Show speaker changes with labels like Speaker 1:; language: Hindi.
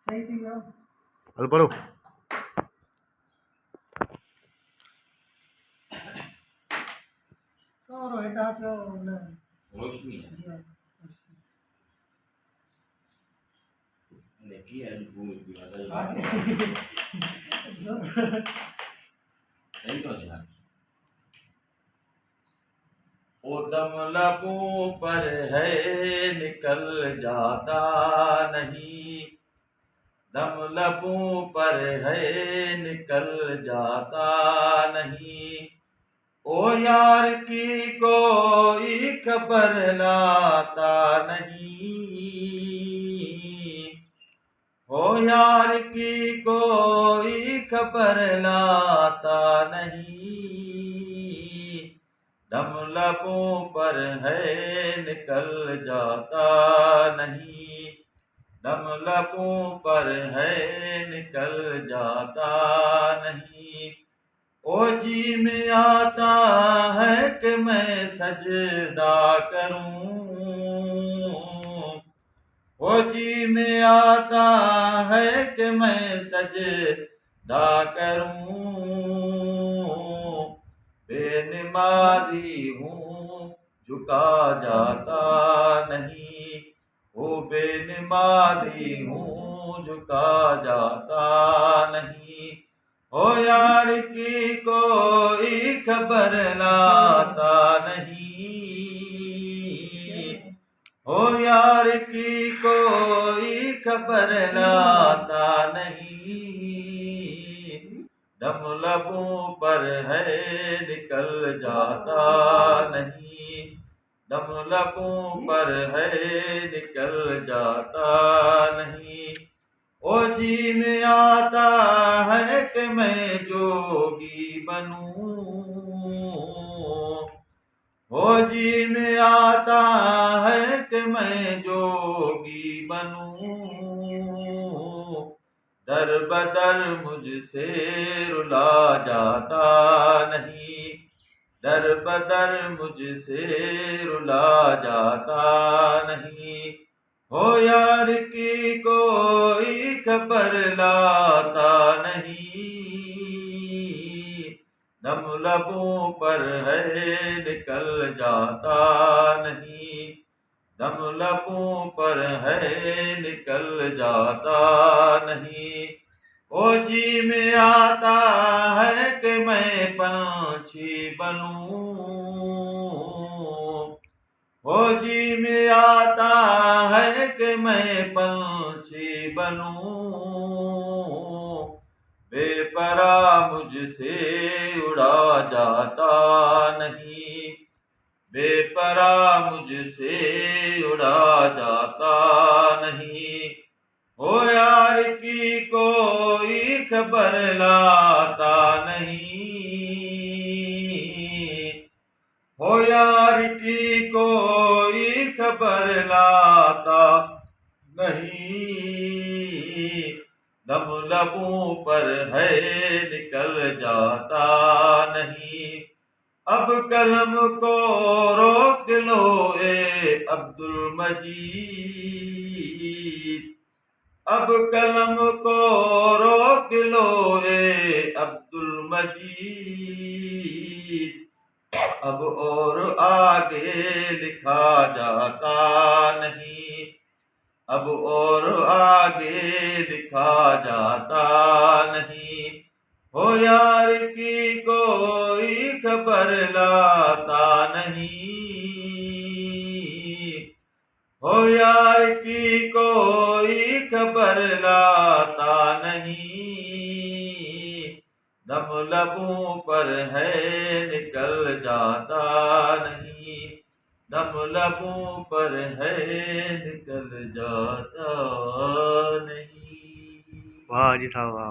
Speaker 1: सही थी वो।
Speaker 2: हल पढ़ो।
Speaker 1: तो रोहिता तो
Speaker 3: रोशनी है
Speaker 1: जी हाँ।
Speaker 3: देखिए सही तो है। ओ दम लबों पर है निकल जाता नहीं, दम लबों पर है निकल जाता नहीं। ओ यार की कोई खबर लाता नहीं, ओ यार की कोई खबर लाता नहीं। दम लबों पर है निकल जाता नहीं, दम लबों पर है निकल जाता नहीं। ओ जी में आता है कि मैं सजदा करूं, ओ जी में आता है कि मैं सजदा करूं। बेनमाजी हूँ झुका जाता नहीं, ओ बेनमाजी हूँ झुका जाता नहीं। ओ यार की कोई खबर लाता नहीं, ओ यार की कोई खबर लाता नहीं। दम लबों पर है निकल जाता नहीं, दम लबों पर है निकल जाता नहीं। ओ जी में आता है कि मैं जोगी बनूं, ओ जी में आता है कि मैं जोगी बनूं। दर बदर मुझसे रुला जाता नहीं, दर बदर मुझसे रुला जाता नहीं। हो यार की कोई खबर लाता नहीं, दम लबों पर है निकल जाता नहीं, दम लबों पर है निकल जाता नहीं। ओ जी में आता है कि मैं पंछी बनूं, ओ जी में आता है कि मैं पंछी बनूं। बेपरा मुझसे उड़ा जाता नहीं, बेपरा मुझसे उड़ा जाता नहीं। हो यार की कोई खबर लाता नहीं, हो यार की कोई खबर लाता नहीं। दम लबों पर है निकल जाता नहीं। अब कलम को रोक लो ए अब्दुल मजीद, अब कलम को रोक लो ए अब्दुल मजीद। अब और आगे लिखा जाता नहीं, अब और आगे लिखा जाता नहीं। हो यार की कोई खबर लाता नहीं, हो यार की कोई खबर लाता नहीं। दम लबों पर है निकल जाता नहीं, दम लबों पर है निकल जाता नहीं।
Speaker 2: वाह जी साहब वाह।